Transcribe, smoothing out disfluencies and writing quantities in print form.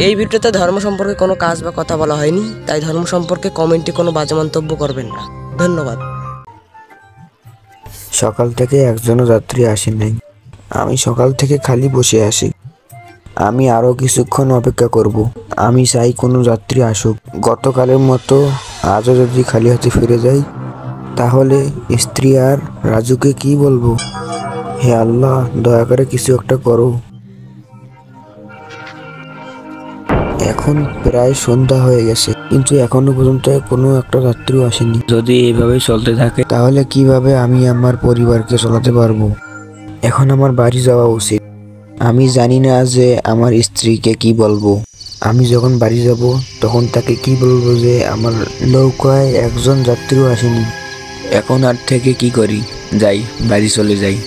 এই ভিডিওতে ধর্ম সম্পর্কে কোনো কাজ বা কথা বলা হয়নি, তাই ধর্ম সম্পর্কে কমেন্টে কোনো বাজে মন্তব্য করবেন না। ধন্যবাদ। সকাল থেকে একজনও যাত্রী আসে নাই। আমি সকাল থেকে খালি বসে আছি। আমি আরও কিছুক্ষণ অপেক্ষা করব। আমি চাই কোনো যাত্রী আসুক। গতকালের মতো আজও যদি খালি হাতে ফিরে যাই, তাহলে স্ত্রী আর রাজুকে কি বলবো? হে আল্লাহ, দয়া করে কিছু একটা করো। এখন প্রায় সন্ধ্যা হয়ে গেছে, কিন্তু এখনো পর্যন্ত কোনো একটা যাত্রীও আসেনি। যদি এইভাবে চলতে থাকে তাহলে কিভাবে আমি আমার পরিবারকে চালাতে পারবো? এখন আমার বাড়ি যাওয়া উচিত। আমি জানি না যে আমার স্ত্রীকে কি বলবো। আমি যখন বাড়ি যাব তখন তাকে কি বলবো যে আমার নৌকায় একজন যাত্রীও আসেনি। এখন আর থেকে কি করি? যাই, বাড়ি চলে যাই।